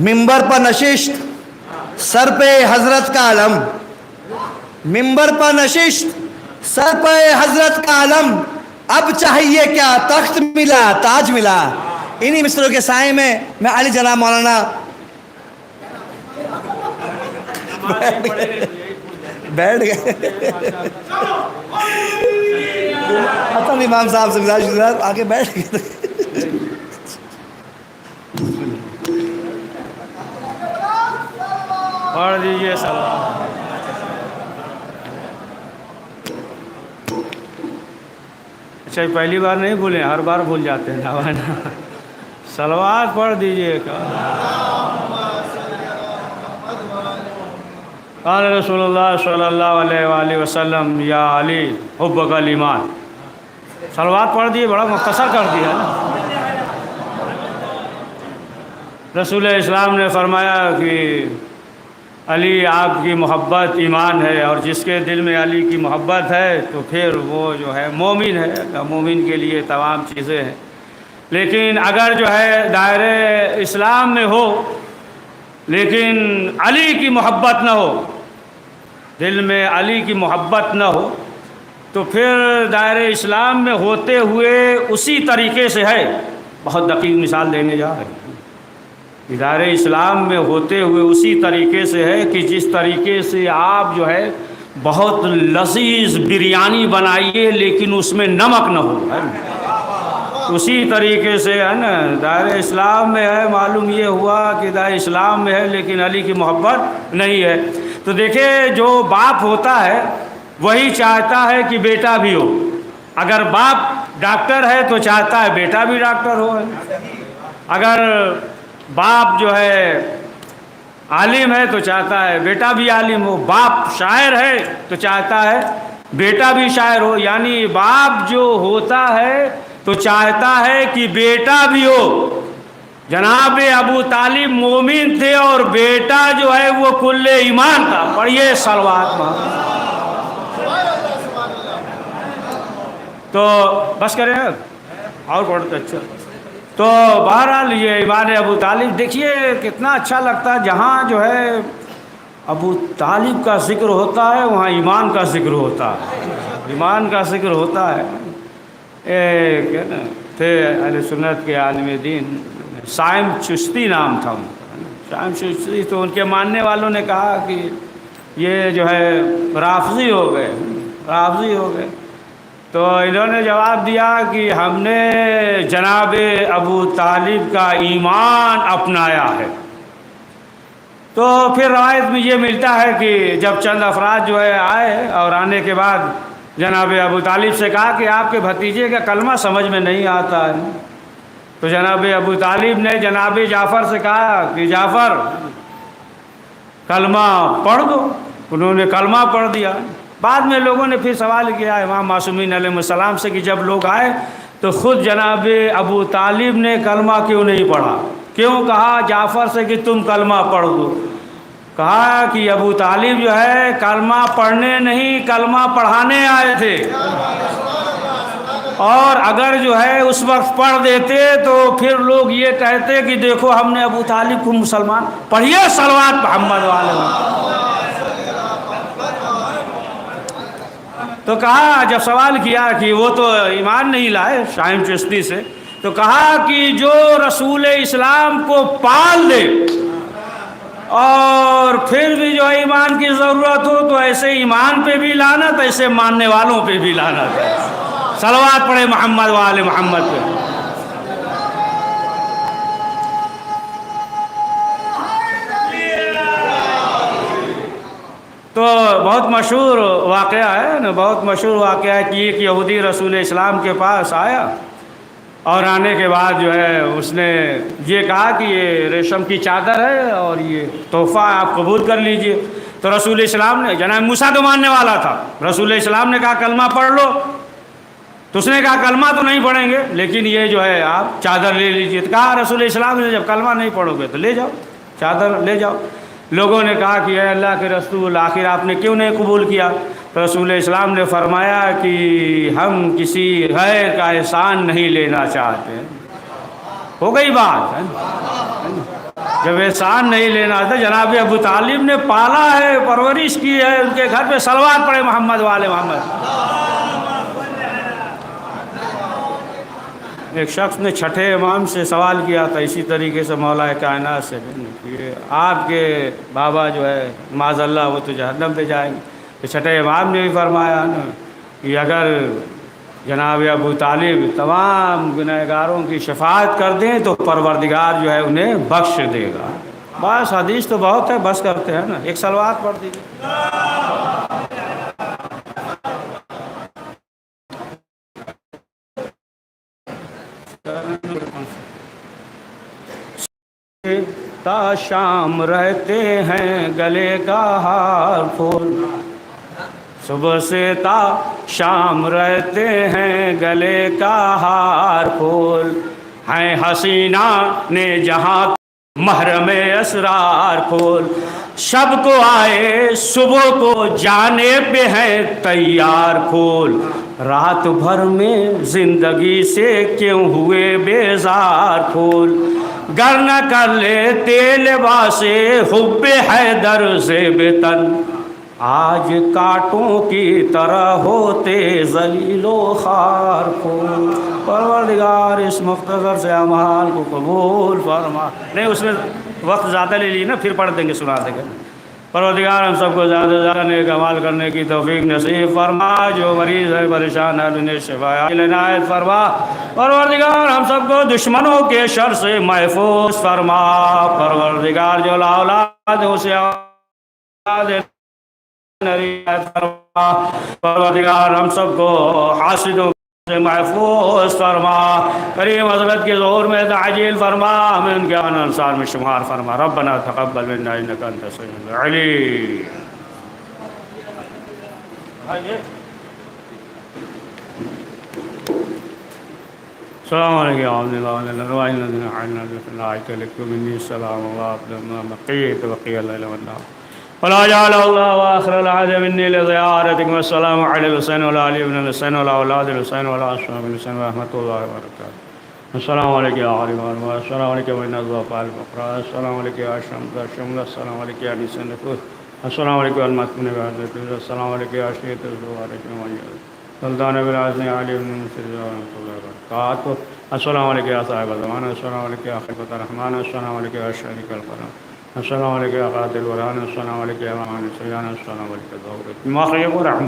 ممبر پر نشست، سر پہ حضرت کا علم، ممبر پر نشست، سر پہ حضرت کا علم، اب چاہیے کیا تخت ملا تاج ملا۔ انہی مصروں کے سائے میں علی جناب مولانا بیٹھ گئے۔ حتم امام صاحب سے گزارش آگے بیٹھ گئے۔ پڑھ دیجیے سلام۔ اچھا پہلی بار نہیں بھولیں، ہر بار بھول جاتے ہیں نا۔ صلوات پڑھ دیجیے۔ قال رسول اللہ صلی اللہ علیہ وآلہ وسلم یا علی حبک الایمان۔ صلوات پڑھ دیے، بڑا مختصر کر دیا نا۔ رسول اسلام نے فرمایا کہ علی آپ کی محبت ایمان ہے، اور جس کے دل میں علی کی محبت ہے تو پھر وہ جو ہے مومن ہے۔ مومن کے لیے تمام چیزیں ہیں، لیکن اگر جو ہے دائرہ اسلام میں ہو لیکن علی کی محبت نہ ہو، دل میں علی کی محبت نہ ہو، تو پھر دائرہ اسلام میں ہوتے ہوئے اسی طریقے سے ہے۔ بہت دقیق مثال دینے جا رہے ہیں۔ دائرہ اسلام میں ہوتے ہوئے اسی طریقے سے ہے کہ جس طریقے سے آپ جو ہے بہت لذیذ بریانی بنائیے لیکن اس میں نمک نہ ہو، اسی طریقے سے ہے نا دائرہ اسلام میں ہے۔ معلوم یہ ہوا کہ دائرہ اسلام میں ہے لیکن علی کی محبت نہیں ہے۔ تو دیکھیں، جو باپ ہوتا ہے وہی چاہتا ہے کہ بیٹا بھی ہو۔ اگر باپ ڈاکٹر ہے تو چاہتا ہے بیٹا بھی ڈاکٹر ہو، اگر باپ جو ہے عالم ہے تو چاہتا ہے بیٹا بھی عالم ہو، باپ شاعر ہے تو چاہتا ہے بیٹا بھی شاعر ہو۔ یعنی باپ جو ہوتا ہے تو چاہتا ہے کہ بیٹا بھی ہو۔ جناب ابو طالب مومن تھے اور بیٹا جو ہے وہ کل ایمان تھا۔ پڑھیے صلوات۔ تو بس کریں اور پڑھتے اچھا۔ تو بہرحال یہ ایمان ابو طالب دیکھیے کتنا اچھا لگتا ہے۔ جہاں جو ہے ابو طالب کا ذکر ہوتا ہے وہاں ایمان کا ذکر ہوتا ہے، ایمان کا ذکر ہوتا ہے۔ ایک تھے اہل سنت کے عالم دین، سائم چشتی نام تھا ان کا، سائم چشتی۔ تو ان کے ماننے والوں نے کہا کہ یہ جو ہے رافضی ہو گئے، رافضی ہو گئے۔ تو انہوں نے جواب دیا کہ ہم نے جناب ابو طالب کا ایمان اپنایا ہے۔ تو پھر روایت میں یہ ملتا ہے کہ جب چند افراد جو ہے آئے اور آنے کے بعد جناب ابو طالب سے کہا کہ آپ کے بھتیجے کا کلمہ سمجھ میں نہیں آتا ہے، تو جناب ابو طالب نے جناب جعفر سے کہا کہ جعفر کلمہ پڑھ دو۔ انہوں نے کلمہ پڑھ دیا۔ بعد میں لوگوں نے پھر سوال کیا امام معصومین علیہ السلام سے کہ جب لوگ آئے تو خود جناب ابو طالب نے کلمہ کیوں نہیں پڑھا؟ کیوں کہا جعفر سے کہ تم کلمہ پڑھ دو؟ کہا کہ ابو طالب جو ہے کلمہ پڑھنے نہیں کلمہ پڑھانے آئے تھے، اور اگر جو ہے اس وقت پڑھ دیتے تو پھر لوگ یہ کہتے کہ دیکھو ہم نے ابو طالب کو مسلمان۔ پڑھیے صلوات محمد والے۔ تو کہا جب سوال کیا کہ وہ تو ایمان نہیں لائے شائم چشتی سے، تو کہا کہ جو رسول اسلام کو پال دے اور پھر بھی جو ایمان کی ضرورت ہو تو ایسے ایمان پہ بھی لعنت، ایسے ماننے والوں پہ بھی لعنت۔ صلوات پڑھے محمد وآل محمد پہ۔ تو بہت مشہور واقعہ ہے نا، بہت مشہور واقعہ ہے کہ ایک یہودی رسول اسلام کے پاس آیا اور آنے کے بعد جو ہے اس نے یہ کہا کہ یہ ریشم کی چادر ہے اور یہ تحفہ آپ قبول کر لیجئے۔ تو رسول اسلام نے، جناب موسیٰ تو ماننے والا تھا، رسول اسلام نے کہا کلمہ پڑھ لو، تو اس نے کہا کلمہ تو نہیں پڑھیں گے لیکن یہ جو ہے آپ چادر لے لیجئے۔ تو کہا رسول اسلام نے جب کلمہ نہیں پڑھو گے تو لے جاؤ، چادر لے جاؤ۔ لوگوں نے کہا کہ اے اللہ کے رسول آخر آپ نے کیوں نہیں قبول کیا؟ تو رسول اسلام نے فرمایا کہ ہم کسی غیر کا احسان نہیں لینا چاہتے۔ ہو گئی بات ہے۔ جب احسان نہیں لینا تھا، جناب ابو طالب نے پالا ہے، پرورش کی ہے، ان کے گھر پہ صلوات پڑھے محمد والے محمد۔ ایک شخص نے چھٹے امام سے سوال کیا تھا اسی طریقے سے مولا کائنات سے کہ آپ کے بابا جو ہے معاذ اللہ وہ تو جہنم پہ جائیں گے، تو چھٹے امام نے بھی فرمایا نا کہ اگر جناب ابو طالب تمام گنہگاروں کی شفاعت کر دیں تو پروردگار جو ہے انہیں بخش دے گا۔ بس حدیث تو بہت ہے، بس کرتے ہیں نا، ایک صلوات پڑھ دیجیے۔ تا شام رہتے ہیں گلے کا ہار پھول، صبح سے تا شام رہتے ہیں گلے کا ہار پھول، ہیں حسینہ نے جہاں محرم اسرار پھول، شب کو آئے صبح کو جانے پہ ہیں تیار پھول، رات بھر میں زندگی سے کیوں ہوئے بیزار پھول، گر نہ کر لیتے لباس حب حیدر زیب تن، آج کانٹوں کی طرح ہوتے ذلیل و خوار پھول۔ پروردگار اس مختصر سے اعمال کو قبول فرما۔ نہیں اس میں وقت زیادہ لے لی نا، پھر پڑھ دیں گے، سنا دیں گے۔ پروردگار ہم سب کو زیادہ سے زیادہ نیک اعمال کرنے کی توفیق نصیب فرما، جو مریض ہے پریشان ہے انہیں شفا عنایت فرما۔ پروردگار ہم سب کو دشمنوں کے شر سے محفوظ فرما۔ پروردگار جو لا اولاد ہے اسے اولاد عنایت فرما۔ پروردگار ہم سب کو حاسدوں سے محفوظ فرما، کریم حضرت کے ظہور میں تعجیل فرما، ہمیں ان کے انصار میں شمار فرما۔ ربنا تقبل منا انک انت السمیع العلیم۔ السلام علیکم ورحمۃ اللہ وبرکاتہ۔ ولا جعل الله آخر العهد مني لزيارتكم، والسلام على الحسين وعلى علي بن الحسين وعلى أولاد الحسين وعلى أصحاب الحسين ورحمة الله وبركاته۔ السلام عليكم يا علي الأنوار، السلام عليكم يا الضعفاء الفقراء، السلام عليكم يا الشمل، السلام عليكم يا نساء النفوس، السلام عليكم يا المسكين بعد، السلام عليكم يا شهيد الزوار سلطان بالعزم علي بن المسير ورحمة الله وبركاته، السلام عليكم يا صاحب الزمان، السلام عليكم يا خليفة الرحمن، السلام عليكم يا شريك القرآن، السلام عليكم يا قاتل الوران، السلام عليكم يا مان السيان، السلام عليكم يا